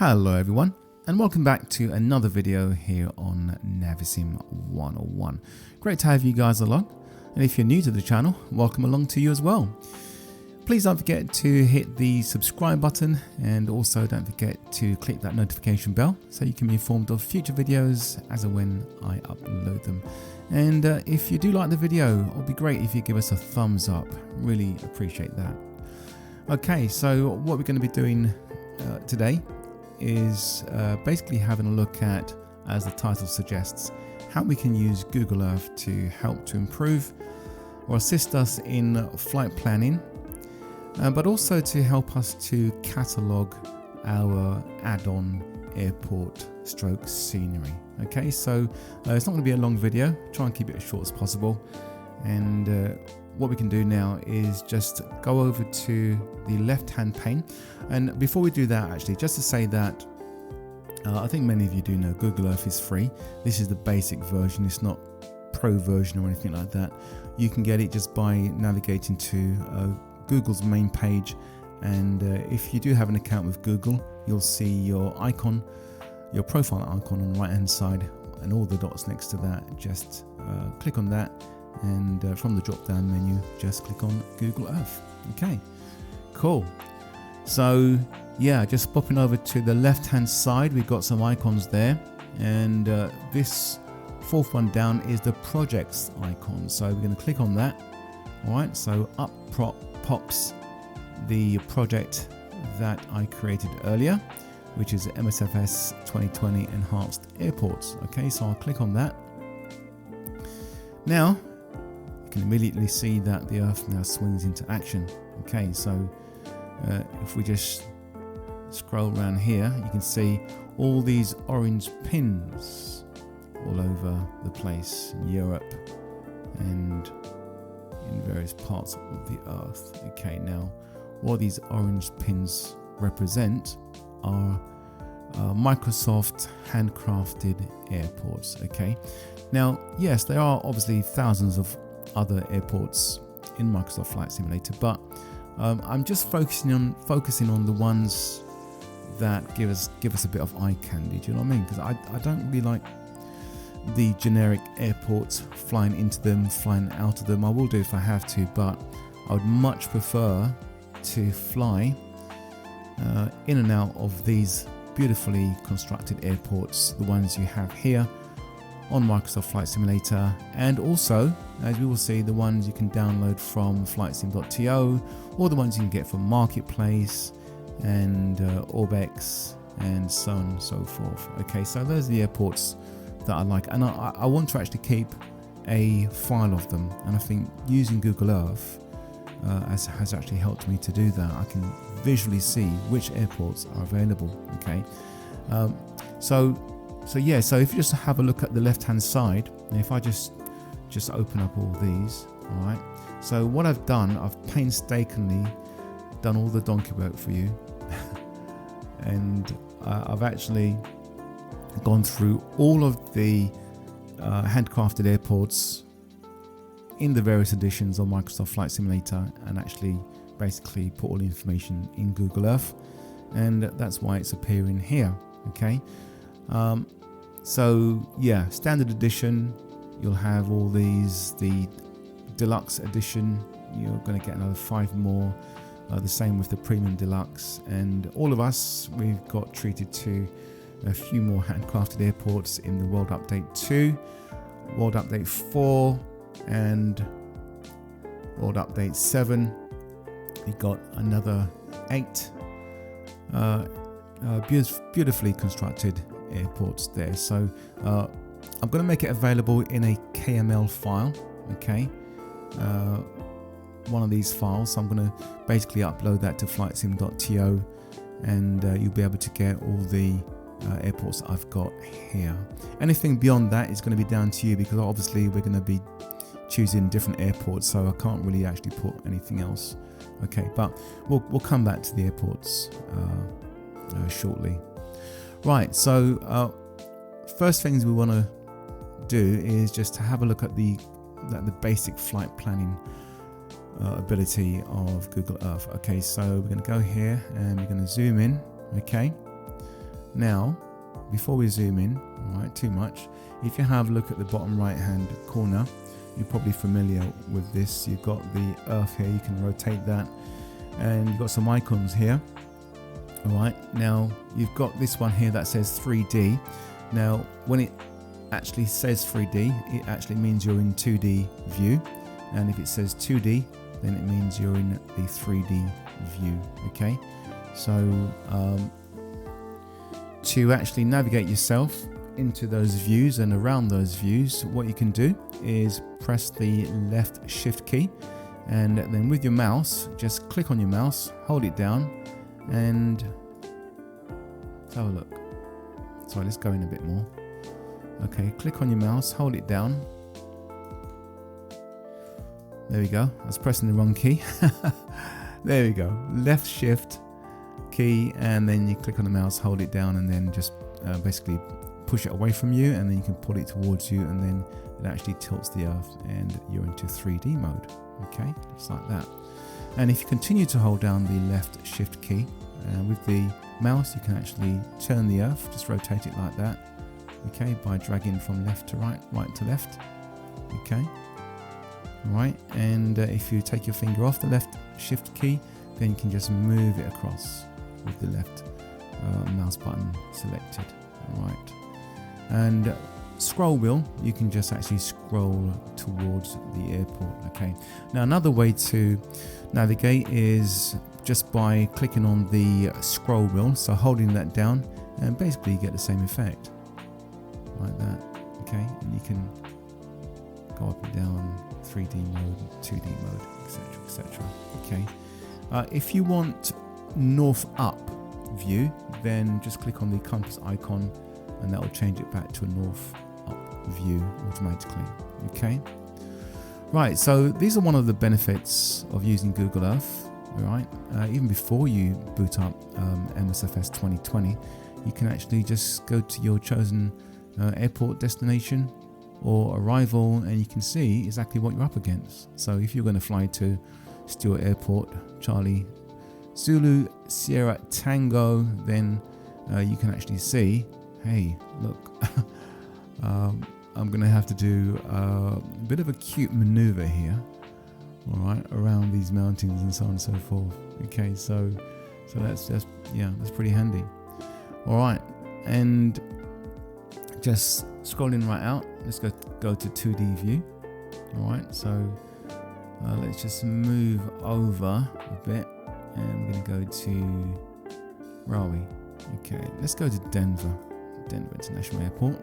Hello everyone, and welcome back to another video here on Vatsim 101. Great to have you guys along, and if you're new to the channel, welcome along to you as well. Please don't forget to hit the subscribe button, and also don't forget to click that notification bell so you can be informed of future videos as and when I upload them. And if you do like the video, it would be great if you give us a thumbs up. Really appreciate that. Okay, so what we're going to be doing today is basically having a look at, as the title suggests, how we can use Google Earth to help to improve or assist us in flight planning, but also to help us to catalogue our Addon airport stroke scenery. Okay, so it's not going to be a long video, try and keep it as short as possible. And what we can do now is just go over to the left hand pane, and before we do that, actually just to say that I think many of you do know Google Earth is free. This is the basic version, it's not pro version or anything like that. You can get it just by navigating to Google's main page, and if you do have an account with Google, you'll see your icon, your profile icon on the right hand side, and all the dots next to that. Just click on that, and from the drop down menu just click on Google Earth. Okay, cool. So yeah, just popping over to the left hand side, we've got some icons there, and this fourth one down is the projects icon, so we're going to click on that. All right, so up pops the project that I created earlier, which is MSFS 2020 Enhanced Airports. Okay, so I'll click on that. Now you can immediately see that the Earth now swings into action. Okay, so if we just scroll around here, you can see all these orange pins all over the place in Europe and in various parts of the Earth. Okay, now what these orange pins represent are Microsoft handcrafted airports. Okay, now yes, there are obviously thousands of other airports in Microsoft Flight Simulator, but I'm just focusing on the ones that give us a bit of eye candy. Do you know what I mean? Because I don't really like the generic airports, flying into them, flying out of them. I will do if I have to, but I would much prefer to fly in and out of these beautifully constructed airports, the ones you have here on Microsoft Flight Simulator, and also, as we will see, the ones you can download from flightsim.to, or the ones you can get from Marketplace and Orbex and so on and so forth. Okay, so those are the airports that I like, and I want to actually keep a file of them, and I think using Google Earth has actually helped me to do that. I can visually see which airports are available. Okay, so yeah, so if you just have a look at the left hand side, and if I just open up all these, all right, so what I've done, I've painstakingly done all the donkey work for you and I've actually gone through all of the handcrafted airports in the various editions of Microsoft Flight Simulator, and actually basically put all the information in Google Earth, and that's why it's appearing here. Okay, so yeah, standard edition, you'll have all these. The deluxe edition, you're going to get another 5 more. The same with the premium deluxe, and all of us, we've got treated to a few more handcrafted airports in the World Update 2, World Update 4, and World Update 7. We got another 8 beautifully constructed airports there. So I'm going to make it available in a KML file. Okay, one of these files. So I'm going to basically upload that to flightsim.to, and you'll be able to get all the airports I've got here. Anything beyond that is going to be down to you, because obviously we're going to be choosing different airports, so I can't really actually put anything else. Okay, but we'll come back to the airports shortly. Right, so first things we want to do is just to have a look at the basic flight planning ability of Google Earth. Okay, so we're going to go here and we're going to zoom in. Okay, Now, before we zoom in, all right, too much, if you have a look at the bottom right hand corner, you're probably familiar with this. You've got the Earth here, you can rotate that, and you've got some icons here. All right, now you've got this one here that says 3D. Now, when it actually says 3D, it actually means you're in 2D view, and if it says 2D, then it means you're in the 3D view. Okay, so to actually navigate yourself into those views and around those views, what you can do is press the left shift key, and then with your mouse, just click on your mouse, hold it down, and let's have a look. Sorry, let's go in a bit more. Okay, click on your mouse, hold it down. There we go. I was pressing the wrong key. There we go. Left shift key, and then you click on the mouse, hold it down, and then just basically push it away from you, and then you can pull it towards you, and then it actually tilts the Earth and you're into 3D mode. Okay, just like that. And if you continue to hold down the left shift key with the mouse, you can actually turn the Earth, just rotate it like that. Okay, by dragging from left to right, right to left. Okay, right. And if you take your finger off the left shift key, then you can just move it across with the left mouse button selected. All right. And scroll wheel, you can just actually scroll towards the airport. Okay, now another way to navigate is just by clicking on the scroll wheel, so holding that down, and basically you get the same effect like that. Okay, and you can go up and down, 3D mode, 2D mode, etc, etc. Okay, if you want north up view, then just click on the compass icon, and that will change it back to a north up view automatically. Okay, right, so these are one of the benefits of using Google Earth. All right, even before you boot up MSFS 2020, you can actually just go to your chosen airport destination or arrival, and you can see exactly what you're up against. So if you're going to fly to Stewart Airport, Charlie Zulu Sierra Tango, then you can actually see, hey, look, I'm going to have to do a bit of a cute maneuver here, all right, around these mountains and so on and so forth. Okay, so that's just, yeah, that's pretty handy. All right, and just scrolling right out, let's go to 2D view. All right, so let's just move over a bit, and we're going to go to, where are we? Okay, let's go to Denver International Airport.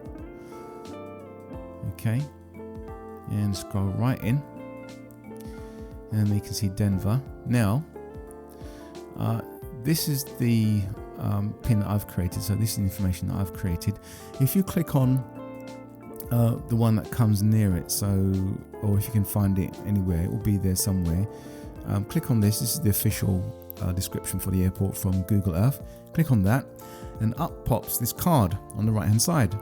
Okay, and scroll right in, and we can see Denver. Now, this is the pin that I've created, so this is the information that I've created. If you click on the one that comes near it, so, or if you can find it anywhere, it will be there somewhere. Click on this. This is the official description for the airport from Google Earth. Click on that, and up pops this card on the right hand side,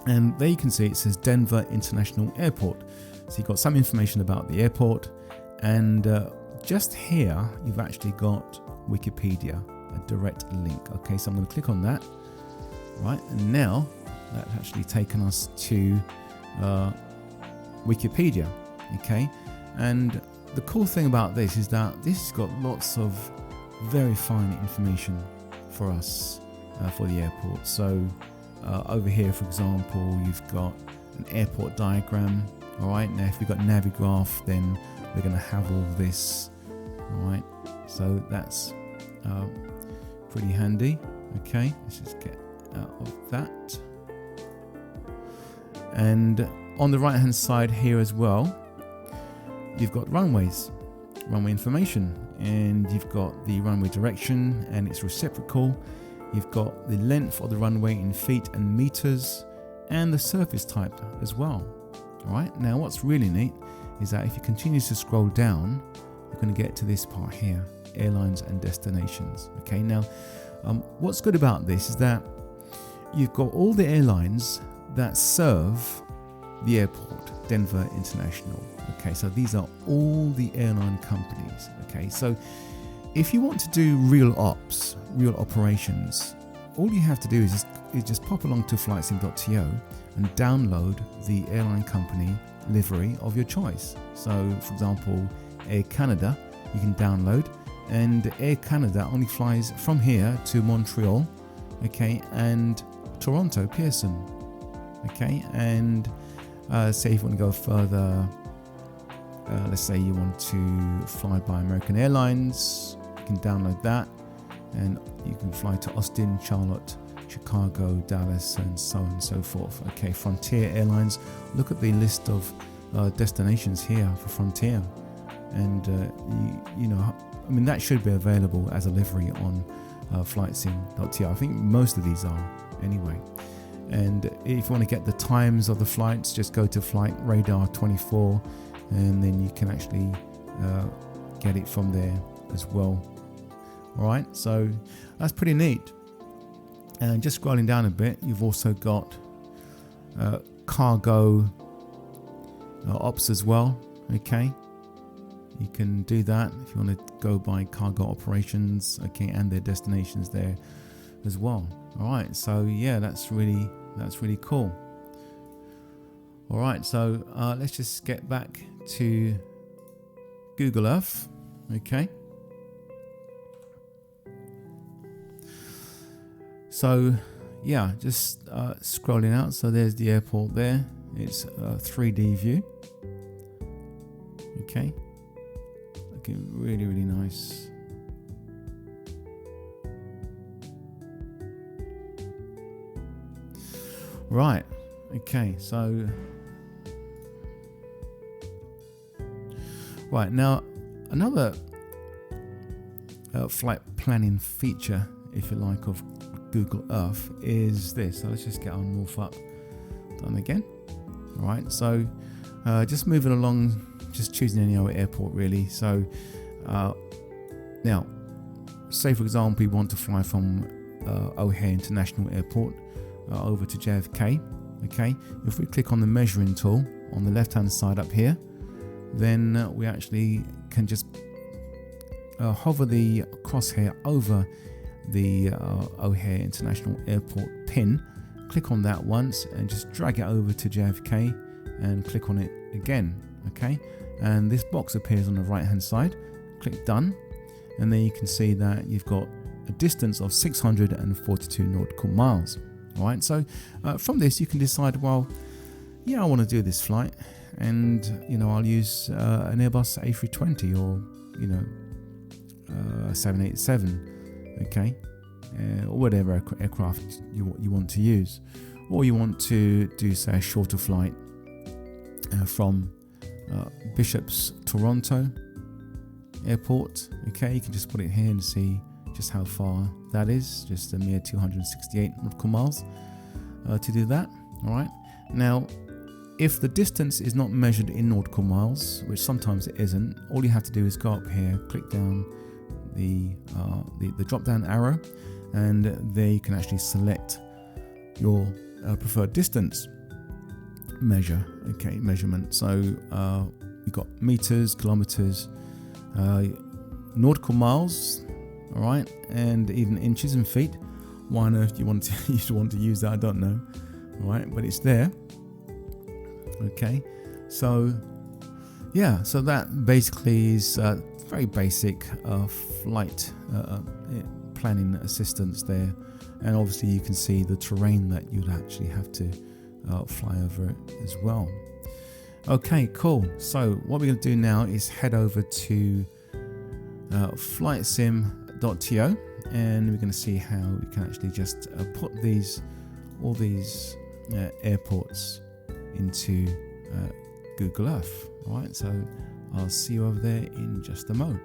and there you can see it says Denver International Airport. So you've got some information about the airport, and just here you've actually got Wikipedia, a direct link. Okay, so I'm going to click on that, right, and now that's actually taken us to Wikipedia. Okay, and the cool thing about this is that this has got lots of very fine information for us for the airport. So over here, for example, you've got an airport diagram. All right, now if we've got Navigraph, then we're going to have all this. All right, so that's pretty handy. Okay, let's just get out of that. And on the right hand side here as well, you've got runway information, and you've got the runway direction and its reciprocal. You've got the length of the runway in feet and meters, and the surface type as well. All right, now what's really neat is that if you continue to scroll down, you're going to get to this part here, airlines and destinations. Okay, now what's good about this is that you've got all the airlines that serve the airport, Denver International. Okay, so these are all the airline companies. Okay, so if you want to do real operations all you have to do is just pop along to flightsim.to and download the airline company livery of your choice. So for example, Air Canada you can download, and Air Canada only flies from here to Montreal, okay, and Toronto Pearson, okay. And say if you want to go further, let's say you want to fly by American Airlines, you can download that, and you can fly to Austin, Charlotte, Chicago, Dallas, and so on and so forth. Okay, Frontier Airlines, look at the list of destinations here for Frontier, and you know, I mean, that should be available as a livery on flightsim.to. I think most of these are anyway. And if you want to get the times of the flights, just go to Flight Radar 24, and then you can actually get it from there as well. All right, so that's pretty neat. And just scrolling down a bit, you've also got cargo ops as well. Okay, you can do that if you want to go by cargo operations, okay, and their destinations there as well. All right, so yeah, that's really cool. All right, so let's just get back to Google Earth. Okay, so yeah, just scrolling out. So there's the airport there. It's a 3D view. Okay, looking really nice. Right, okay, so right now another flight planning feature, if you like, of Google Earth is this. So let's just get our north up done again. All right, so just moving along, just choosing any other airport really. So now, say for example we want to fly from O'Hare International Airport over to JFK. Okay, if we click on the measuring tool on the left hand side up here, then we actually can just hover the crosshair over the O'Hare International Airport pin, click on that once and just drag it over to JFK and click on it again. Okay, and this box appears on the right hand side. Click done, and then you can see that you've got a distance of 642 nautical miles. All right, so from this you can decide, well, yeah, I want to do this flight, and you know, I'll use an Airbus A320 or you know 787, okay, or whatever aircraft you want to use, or you want to do say a shorter flight from Bishop's Toronto Airport. Okay, you can just put it here and see just how far that is, just a mere 268 nautical miles to do that. All right, now if the distance is not measured in nautical miles, which sometimes it isn't, all you have to do is go up here, click down the drop down arrow, and there you can actually select your preferred distance measurement. So you've got meters, kilometers, nautical miles, all right, and even inches and feet. Why on earth you want to use that, I don't know. All right, but it's there. Okay, so yeah, so that basically is very basic flight planning assistance there, and obviously you can see the terrain that you'd actually have to fly over it as well. Okay, cool. So what we're going to do now is head over to flightsim.to, and we're going to see how we can actually just put all these airports into Google Earth. All right, so I'll see you over there in just a moment.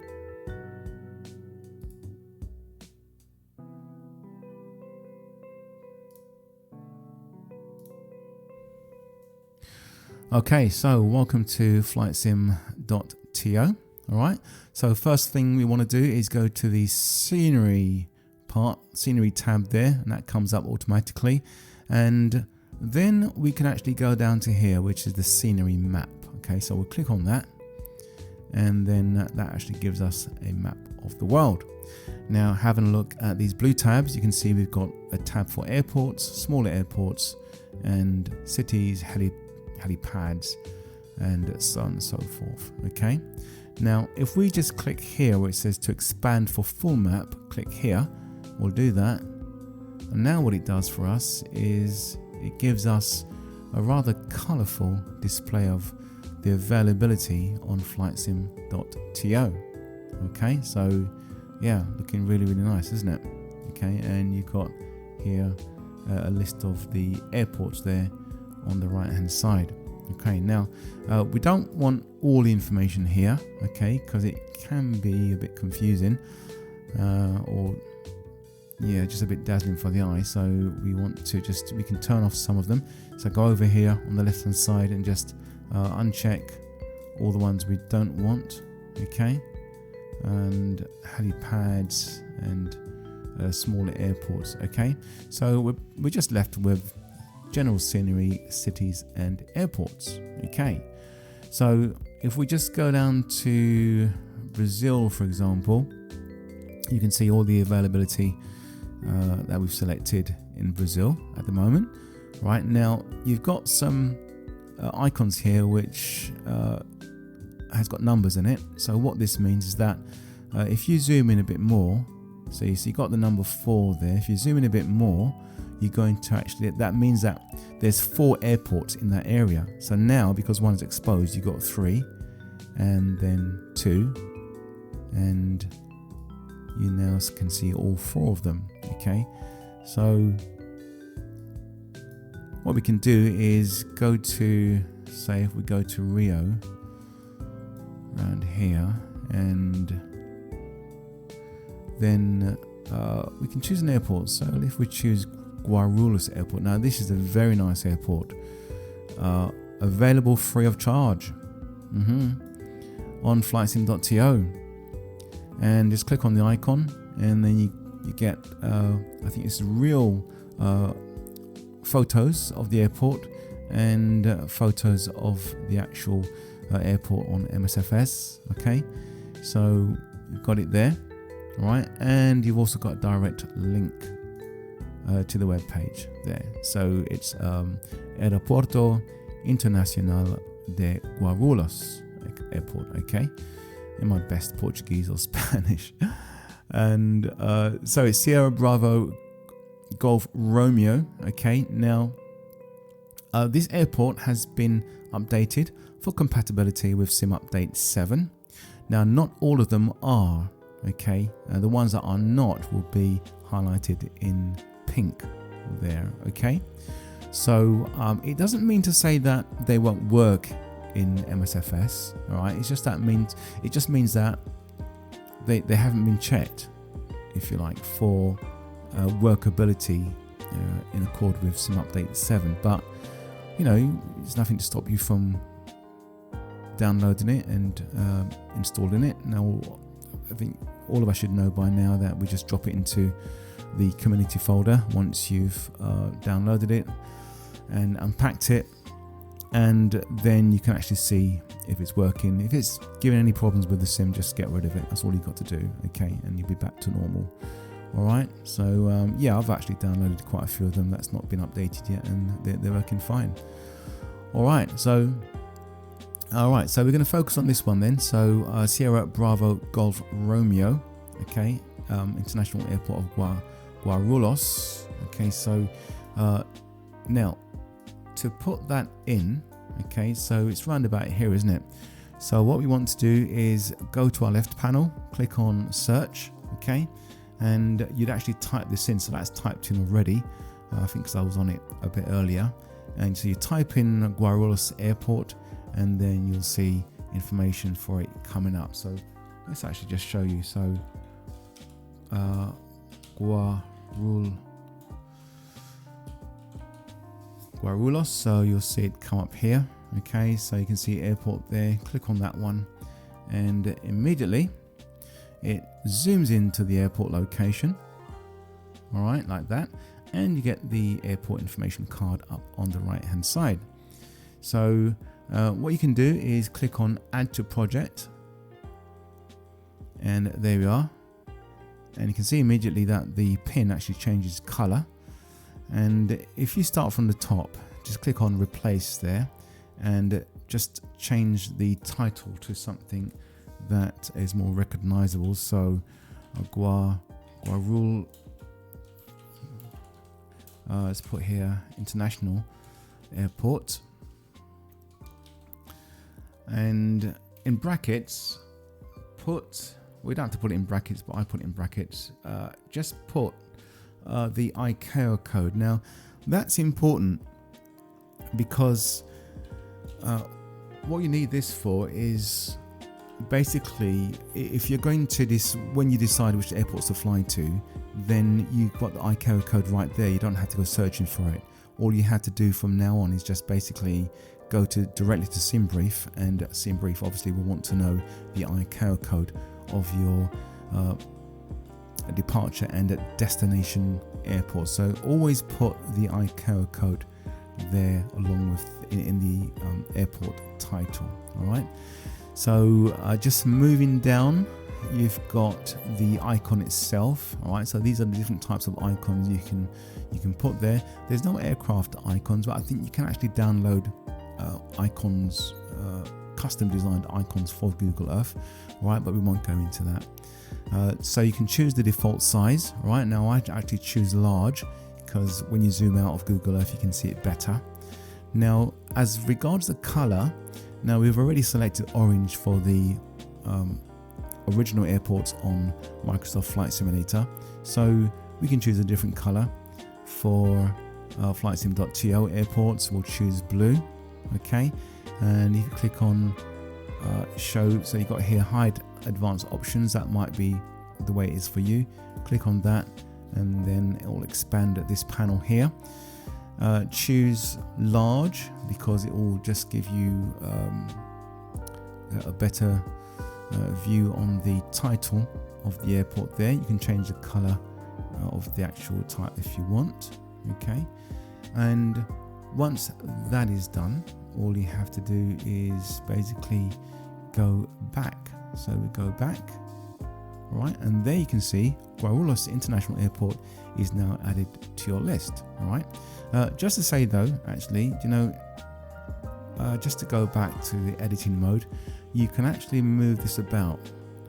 Okay, so welcome to flightsim.to. All right, so first thing we want to do is go to the scenery tab there, and that comes up automatically, and then we can actually go down to here, which is the scenery map. Okay, so we'll click on that, and then that actually gives us a map of the world. Now, having a look at these blue tabs, you can see we've got a tab for airports, smaller airports, and cities, helipads, and so on and so forth. Okay. Now, if we just click here where it says to expand for full map, click here, we'll do that. And now what it does for us is it gives us a rather colorful display of the availability on flightsim.to. Okay, so yeah, looking really, really nice, isn't it? Okay, and you've got here a list of the airports there on the right hand side. Okay, now we don't want all the information here, okay, because it can be a bit confusing or yeah, just a bit dazzling for the eye. So we want to we can turn off some of them. So go over here on the left hand side and just uncheck all the ones we don't want, okay, and helipads and smaller airports. Okay, so we're just left with general scenery, cities and airports. Okay, so if we just go down to Brazil, for example, you can see all the availability that we've selected in Brazil at the moment. Right now, you've got some icons here which has got numbers in it. So what this means is that if you zoom in a bit more, so you see got the number 4 there. If you zoom in a bit more, you're going to actually, that means that there's 4 airports in that area. So now, because one's exposed, you've got 3 and then 2, and you now can see all 4 of them. Okay, so what we can do is go to, say if we go to Rio around here, and then we can choose an airport. So if we choose Guarulhos Airport, now this is a very nice airport, available free of charge on flightsim.to, and just click on the icon, and then you get I think it's real photos of the airport and photos of the actual airport on MSFS. Okay, so you've got it there, right? And you've also got a direct link to the web page there. So it's Aeroporto Internacional de Guarulhos Airport. Okay, in my best Portuguese or Spanish. And so it's Sierra Bravo Golf Romeo. Okay, now this airport has been updated for compatibility with Sim Update 7. Now, not all of them are, okay. The ones that are not will be highlighted in pink there, okay. So it doesn't mean to say that they won't work in MSFS, all right. It just means that they haven't been checked, if you like, for workability in accord with Sim Update 7. But you know, there's nothing to stop you from downloading it and installing it. Now, I think all of us should know by now that we just drop it into the community folder once you've downloaded it and unpacked it, and then you can actually see if it's working. If it's giving any problems with the sim, just get rid of it. That's all you've got to do, okay, and you'll be back to normal. All right, so yeah, I've actually downloaded quite a few of them that's not been updated yet, and they're working fine. All right, so we're going to focus on this one then. So Sierra Bravo Golf Romeo, okay, International Airport of Guarulhos. Okay, so now to put that in, okay, so it's round about here, isn't it? So what we want to do is go to our left panel, click on search, okay, and you'd actually type this in. So that's typed in already, I think, because I was on it a bit earlier. And so you type in Guarulhos Airport, and then you'll see information for it coming up. So let's actually just show you. So Guarulhos, so you'll see it come up here. Okay, so you can see airport there. Click on that one, and immediately it zooms into the airport location. All right, like that, and you get the airport information card up on the right hand side. So what you can do is click on add to project, and there we are. and you can see immediately that the pin actually changes color. And if you start from the top, just click on replace there and just change the title to something that is more recognizable. So Guarulhos, let's put here International Airport, and in brackets we don't have to put it in brackets, but I put it in brackets, just put the ICAO code. Now that's important because what you need this for is basically, if you're going to this, when you decide which airports to fly to, then you've got the ICAO code right there. You don't have to go searching for it. All you have to do from now on is just basically go directly to SimBrief, and SimBrief obviously will want to know the ICAO code of your departure and destination airport. So always put the ICAO code there along with in the airport title. All right. So just moving down, you've got the icon itself. All right. So these are the different types of icons you can put there. There's no aircraft icons, but I think you can actually download icons, custom designed icons for Google Earth. Right, but we won't go into that. So you can choose the default size. Right now, I actually choose large because when you zoom out of Google Earth, you can see it better. Now, as regards the color, now we've already selected orange for the original airports on Microsoft Flight Simulator, so we can choose a different color. For flightsim.to airports, we'll choose blue. Okay, and you can click on show. So you've got here hide advanced options. That might be the way it is for you. Click on that, and then it will expand at this panel here. Choose large because it will just give you a better view on the title of the airport there. You can change the color of the actual type if you want. Okay, and once that is done, all you have to do is basically go back. So we go back, right, and there you can see Guarulhos International Airport is now added to your list. All right. Just to say though, actually, just to go back to the editing mode, you can actually move this about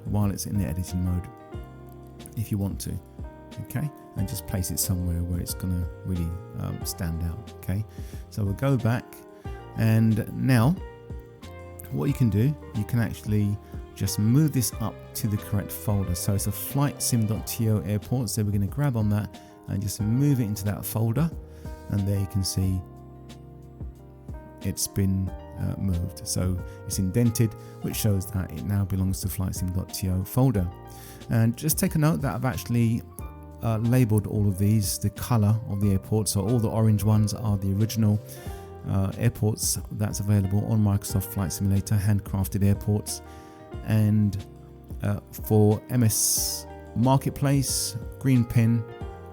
while it's in the editing mode if you want to. Okay, and just place it somewhere where it's gonna really stand out. Okay, so we'll go back, and now what you can do, you can actually just move this up to the correct folder. So it's a flightsim.to airport, so we're going to grab on that and just move it into that folder, and there you can see it's been moved. So it's indented, which shows that it now belongs to flightsim.to folder. And just take a note that I've actually labeled all of these the color of the airport. So all the orange ones are the original airports that's available on Microsoft Flight Simulator, handcrafted airports. And for MS Marketplace, green pin,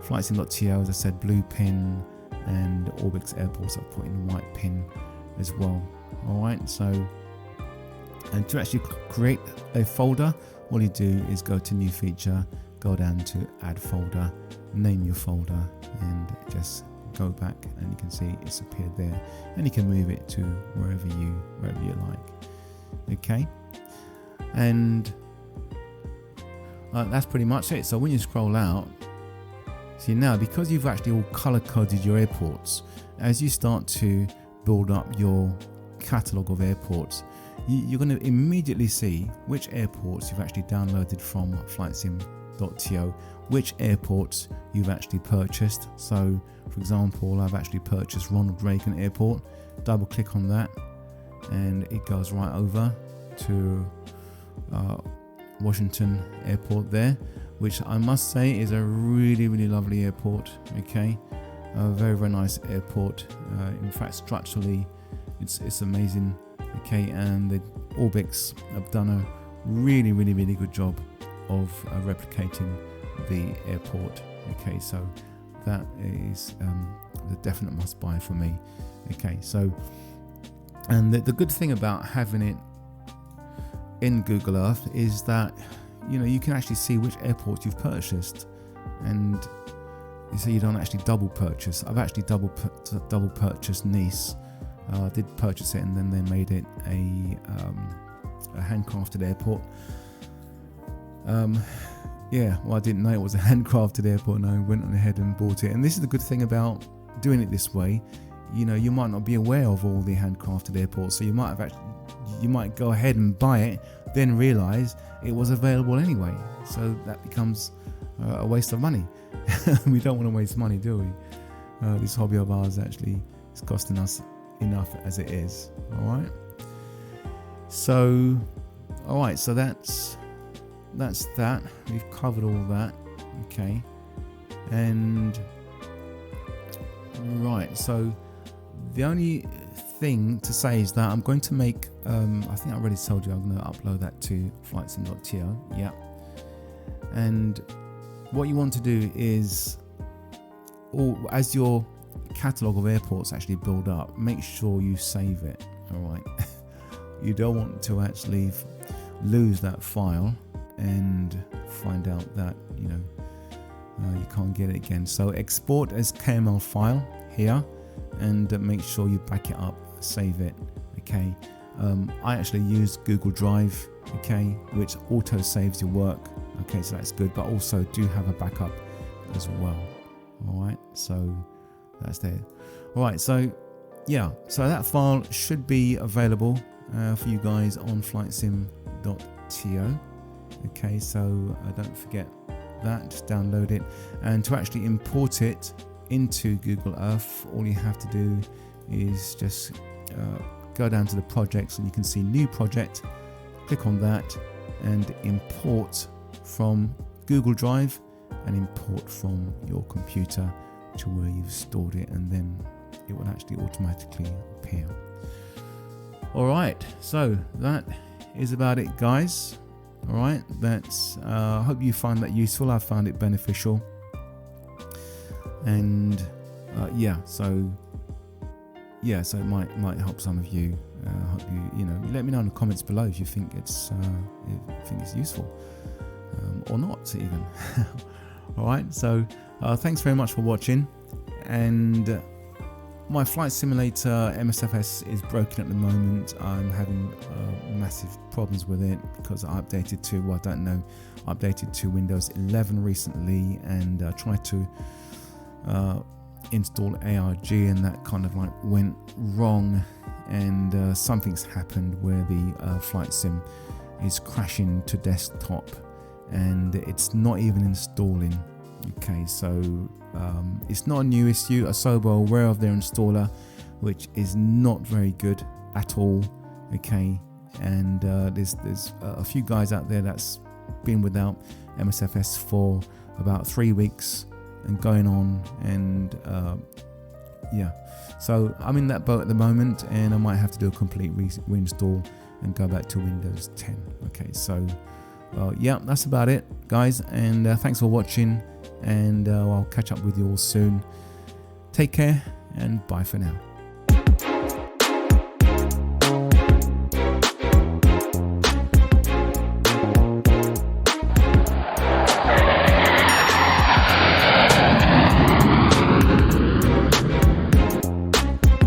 flightsim.to, as I said, blue pin, and Orbix airports I've put in white pin as well. Alright, so, and to actually create a folder, all you do is go to new feature, go down to add folder, name your folder, and just go back, and you can see it's appeared there, and you can move it to wherever you like. Okay, and that's pretty much it. So when you scroll out, see now, because you've actually all color coded your airports, as you start to build up your catalogue of airports, you're going to immediately see which airports you've actually downloaded from flightsim.to, which airports you've actually purchased. So for example, I've actually purchased Ronald Reagan Airport. Double click on that and it goes right over to Washington Airport there, which I must say is a really lovely airport. Okay, a very nice airport. In fact, structurally it's amazing. Okay, and the Orbix have done a really good job of replicating the airport. Okay, so that is the definite must buy for me. Okay, so, and the good thing about having it in Google Earth is that you can actually see which airports you've purchased, and so you don't actually double purchase. I've actually double purchased Nice. I did purchase it, and then they made it a handcrafted airport. Well, I didn't know it was a handcrafted airport, and I went on ahead and bought it. And this is the good thing about doing it this way. You might not be aware of all the handcrafted airports, so you might go ahead and buy it, then realize it was available anyway. So that becomes a waste of money. We don't want to waste money, do we? This hobby of ours actually is costing us enough as it is. All right. So that's that. We've covered all that. Okay. And right. So the only thing to say is that I'm going to make. I think I already told you I'm going to upload that to flightsim.to. Yeah. And what you want to do is, as your catalogue of airports actually build up, make sure you save it. All right. You don't want to actually lose that file and find out that you can't get it again. So export as KML file here, and make sure you back it up, save it. Okay. I actually use Google Drive. Okay, which auto saves your work. Okay, so that's good, but also do have a backup as well. All right, so that's there. All right, so yeah, so that file should be available for you guys on flightsim.to. Okay, so don't forget that, just download it. And to actually import it into Google Earth, all you have to do is just go down to the projects, and you can see new project. Click on that and import from Google Drive, and import from your computer to where you've stored it, and then it will actually automatically appear. All right, so that is about it, guys. All right, that's I hope you find that useful. I found it beneficial, and so it might help some of you. I hope you let me know in the comments below if you think it's useful, or not even. All right, so thanks very much for watching. And my flight simulator MSFS is broken at the moment. I'm having massive problems with it because I updated to Windows 11 recently, and tried to install ARG, and that kind of went wrong, and something's happened where the flight sim is crashing to desktop, and it's not even installing. Okay, so it's not a new issue. Asobo are aware of their installer, which is not very good at all. Okay, and there's a few guys out there that's been without MSFS for about 3 weeks and going on, and so I'm in that boat at the moment, and I might have to do a complete reinstall and go back to Windows 10. Okay, so that's about it, guys, and thanks for watching, and I'll catch up with you all soon. Take care, and bye for now.